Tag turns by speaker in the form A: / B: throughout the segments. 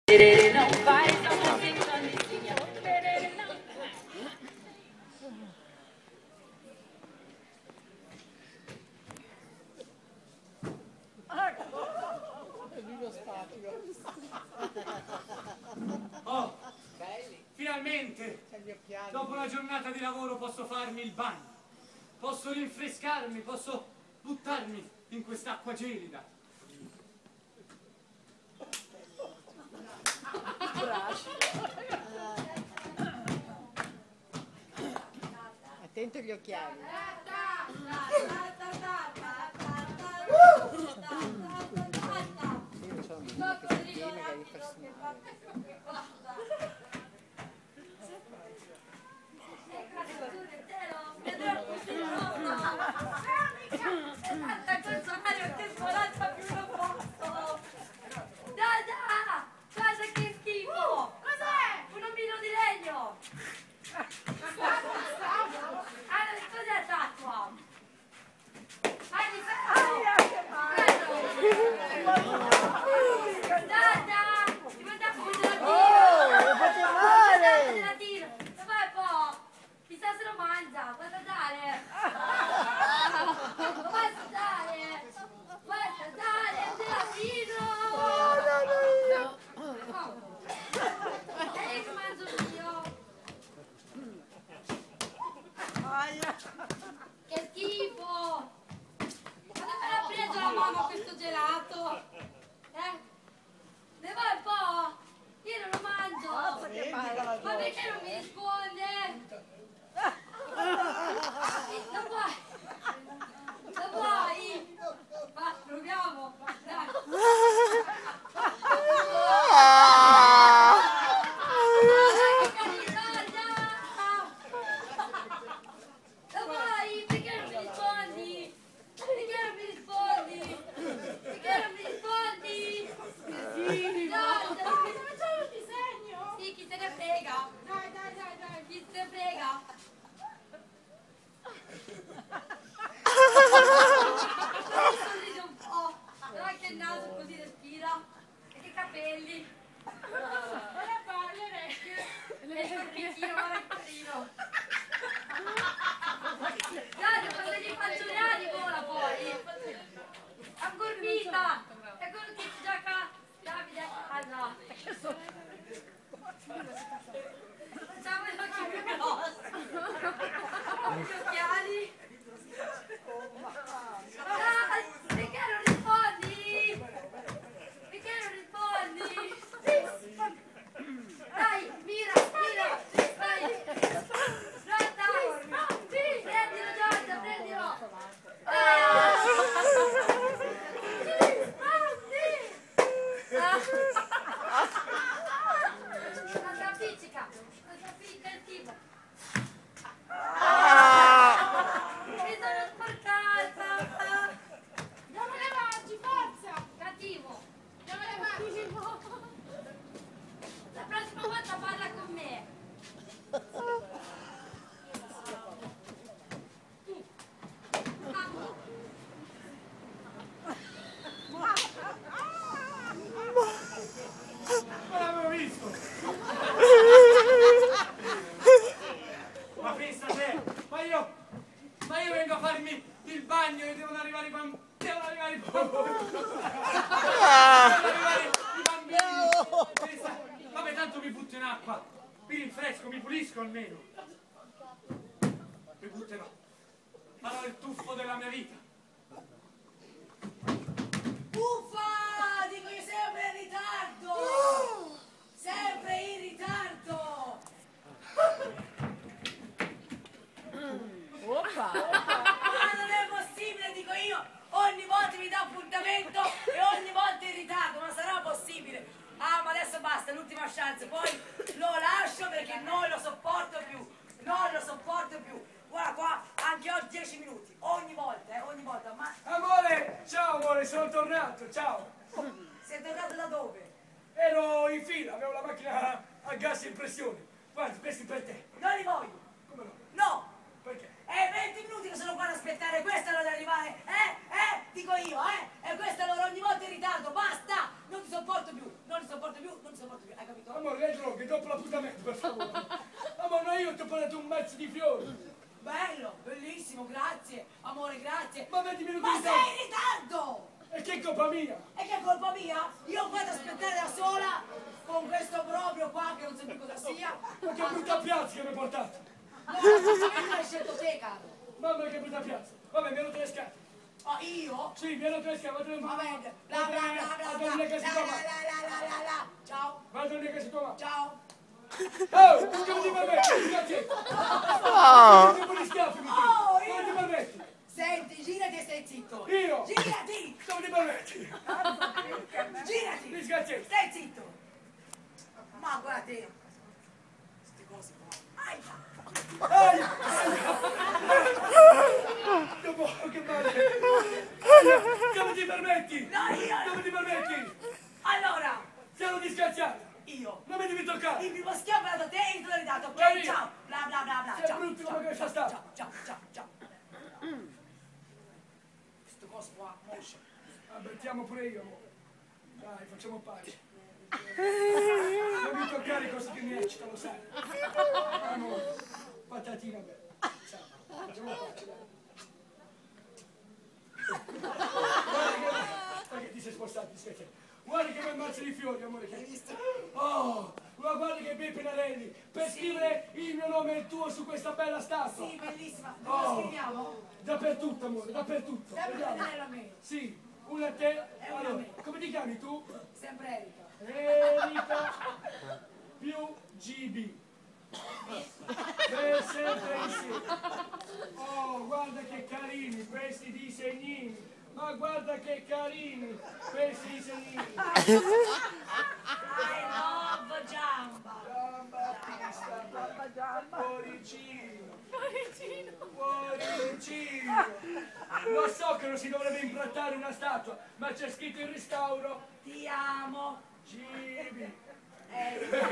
A: Não vai, estamos tentando ensinar.
B: Oh, finalmente, dopo una giornata di lavoro posso farmi il bagno, posso rinfrescarmi, posso buttarmi in quest'acqua gelida.
C: Attento agli occhiali. Io c'ho un amico che si tiene che gli fa
D: Che schifo! Ma dove l'ha preso la mamma questo gelato? Ne vuoi un po'? Io non lo mangio! Ma perché non mi risponde? Lo vuoi? Lo vuoi? Va, proviamo! Dai! Sorride un po', però anche il naso così respira, e che capelli, le orecchie, e il corpicino, guarda che carino. Dai, quando gli faccio le ali vola poi, ammorbita, è quello che ci gioca Davide a casa. Facciamo gli occhi più grossi, gli occhiali. Perché non rispondi? Perché non rispondi? Dai, mira, dai. Giorgia, prendilo Giorgia, prendilo. Non si appiccica il tipo. Mi sono sporcata. Dove le mangi, forza! Cattivo. Dove le mangi? La prossima volta parla con me.
B: Ma l'avevo visto! Ma pensa te, ma io vengo a farmi il bagno e devono arrivare i bambini. Devono arrivare i bambini. Pensa, vabbè, tanto mi butto in acqua, mi rinfresco, mi pulisco almeno. Mi butterò. Farò il tuffo della mia vita.
E: Uffa! Dico io sempre in ritardo! Sempre in ritardo! Ma non è possibile, dico io! Ogni volta mi dà appuntamento e ogni volta in ritardo, ma sarà possibile? Ah, ma adesso basta, è l'ultima chance, poi lo lascio perché non lo sopporto più! Non lo sopporto più! Guarda qua, anche oggi 10 minuti, ogni volta, ma...
B: Amore, ciao amore, sono tornato, ciao.
E: Sei tornato da dove?
B: Ero in fila, avevo la macchina a gas in pressione. Guarda, questi per te.
E: Non li voglio!
B: Come no?
E: No!
B: Perché?
E: È 20 minuti che sono qua ad aspettare, questa è l'ora di arrivare, dico io, e questa è l'ora ogni volta in ritardo, basta! Non ti sopporto più, non ti sopporto sopporto più, non ti sopporto più, hai capito?
B: Amore, lei droghe, dopo l'appuntamento, per favore. Amore, no, io ti ho portato un mazzo di fiori.
E: Bello, bellissimo, grazie, amore, grazie.
B: Ma 20 minuti
E: Ma
B: di
E: sei
B: tempo.
E: in ritardo!
B: E che colpa mia?
E: E che è colpa mia? Io qua ad aspettare da sola con questo proprio qua che non so più cosa sia.
B: Ma che brutta piazza che mi hai portato.
E: No, tu l'hai scelto te, caro.
B: Mamma che brutta piazza. Vabbè, mi hanno rotto le scarpe.
E: Oh, io?
B: Sì, mi hanno rotto le scarpe.
E: Va bene, bla bla bla bla
B: Vado
E: bla
B: nelle case tua mamma.
E: la. Ciao,
B: Vado nelle case tua mamma.
E: ciao.
B: Oh, come ti permetti? Scazzetto. Che buoni schiaffi mi
E: Oh,
B: tiri. Come ti permetti?
E: Senti, girati e stai zitto.
B: Io?
E: Girati!
B: Come ti permetti?
E: Girati!
B: Mi scazzetti.
E: Stai zitto! Ma guarda te! Queste cose qua. Aia!
B: Che male. Come ti permetti?
E: No, io!
B: Come ti permetti?
E: Allora,
B: Siamo disgraziati.
E: io!
B: Non mi devi toccare.
E: Il primo schiaffo l'ha dato te e tu l'hai dato,
B: Vai
E: ok?
B: via.
E: Ciao! Bla bla bla bla!
B: Sei
E: Ciao!
B: brutto
E: ciao,
B: come questa
E: ciao,
B: statua.
E: ciao! Queste cose qua, mosce.
B: Avvertiamo pure io, amore. Dai, facciamo pace. Non mi toccare cose che mi eccitano, lo sai. Amore, patatina bella. Ciao, facciamo pace, dai. Guarda che ti sei spostato, ti sei. Guarda che bel mazzo di fiori, amore. Che hai visto? Oh, guarda che bei pennarelli. Per scrivere il mio nome e il tuo su questa bella statua.
E: Sì, bellissima. Dove la scriviamo?
B: Dappertutto, amore, dappertutto.
E: Sempre
B: Vediamo.
E: vedere a me.
B: Sì, una a te.
E: una a
B: Allora,
E: me.
B: come ti chiami tu?
E: Sempre Erika.
B: Erika più GB. Per sempre insieme. Oh, guarda che carini questi disegnini. Ma guarda che carini questi disegnini.
E: I love Giamba.
B: Cuoricino. Cuoricino. Lo so che non si dovrebbe imbrattare una statua, ma c'è scritto in restauro.
E: Ti amo.
B: GB.
E: Erika.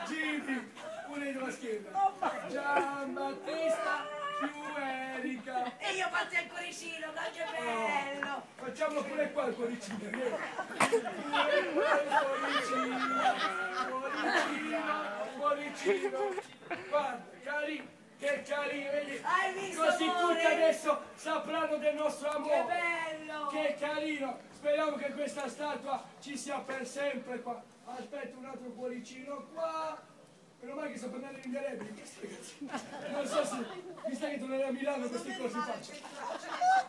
B: Gibi, pure io la schiena. Giambattista più Erika.
E: E io faccio il cuoricino, ma che bello.
B: Facciamolo pure qua il cuoricino, vieni. Cuoricino. Guarda, cari, che carini, vedi?
E: Hai visto,
B: Così
E: amore?
B: tutti adesso sapranno del nostro
E: Che
B: amore.
E: bello.
B: Che carino. Speriamo che questa statua ci sia per sempre qua. Aspetta un altro cuoricino qua. Meno male che sto prendendo gli indelebili questi ragazzi. Non so se, visto che tornerei a Milano, queste cose faccio.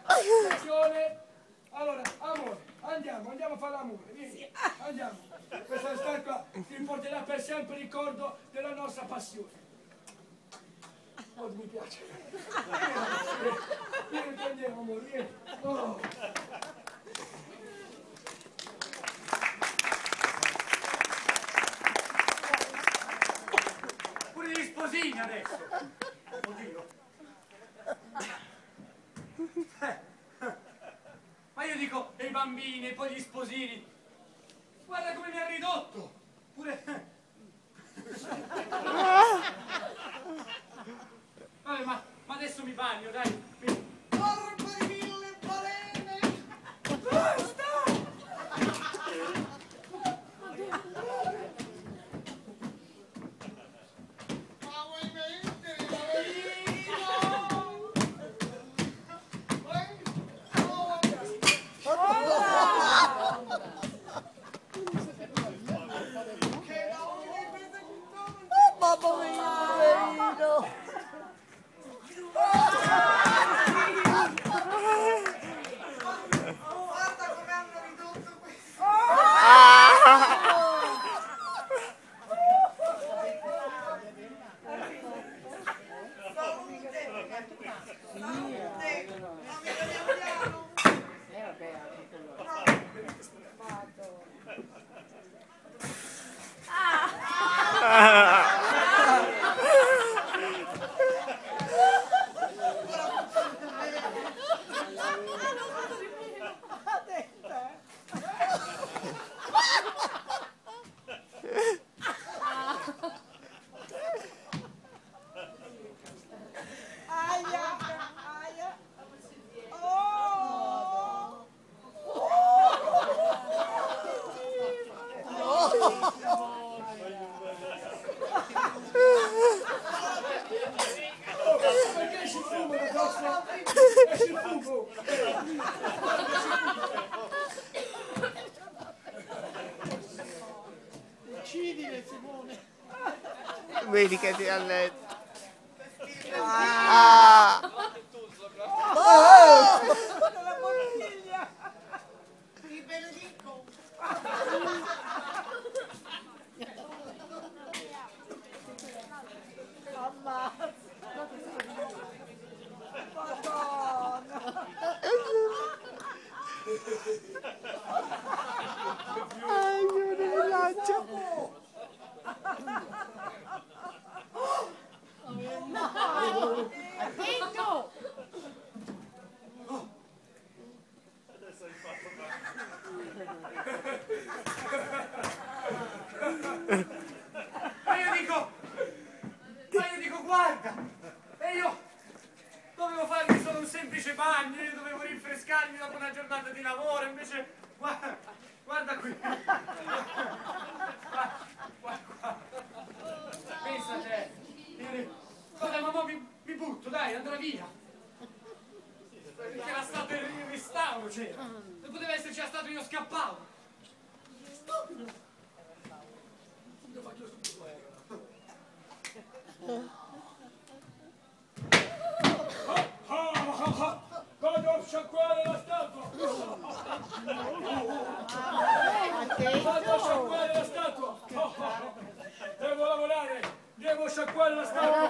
B: Attenzione. Allora, amore, andiamo a fare l'amore, vieni, andiamo. Questa statua ti porterà per sempre ricordo della nostra passione. Oh, mi piace. Vieni, andiamo, amore, vieni. Oh. Pure gli sposini adesso. Oddio. Ma io dico, e i bambini, e poi gli sposini. Guarda come mi ha ridotto. Pure... Vabbè, ma adesso mi bagno, dai.
F: Corpo di mille balene!
B: Basta!
F: Ma vuoi mettere la guarda come hanno ridotto questo!
C: Vabbè, anche quello.
G: Vedi che ti ha letto. Ah!
C: La bottiglia!
F: Ti benedico.
C: Ammazza! Madonna!
G: Ai, io non mi lancio.
C: Attento!
B: Ma io dico, guarda, e io dovevo farmi solo un semplice bagno, io dovevo rinfrescarmi dopo una giornata di lavoro, invece, guarda qui. Guarda. Pensa a te. Vabbè, ma mi butto, dai, andrà via. Perché era stato il restauro, c'era. Se poteva esserci stato io scappavo. Stupido. Io faccio stupido. Vado a sciacquare la statua! Vado a sciacquare la statua! Devo lavorare! Devo sciacquare la statua!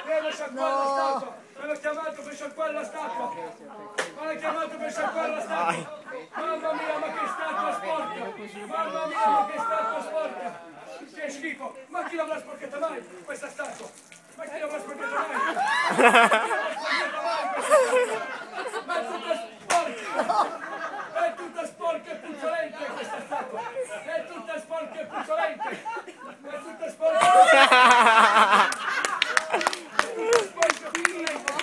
B: Devo sciacquare la statua! Me l'ho chiamato per sciacquare la statua! Me l'ho chiamato per sciacquare la statua! Mamma mia, ma che statua sporca! Mamma mia, ma che statua sporca! Che schifo! Ma chi l'avrà sporcata mai questa statua? Ma chi l'avrà sporcata mai? Ma è tutta sporca! È tutta sporca e puzzolente questa statua! È tutta sporca e puzzolente! È tutta sporca! Sporca e puzzolente!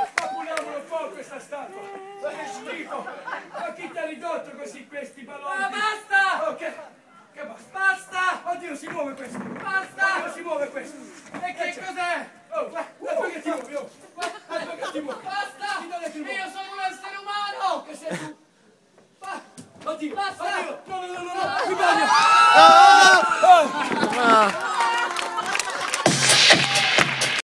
B: Spapuliamolo un po' questa statua! Ma che schifo! Ma chi ti ha ridotto così questi balloni? Ma basta! Ok! Che basta? Basta! Oddio, si muove questo! Basta! Oddio, si muove questo! E che cos'è? Oh, guarda che ti muovi, oh!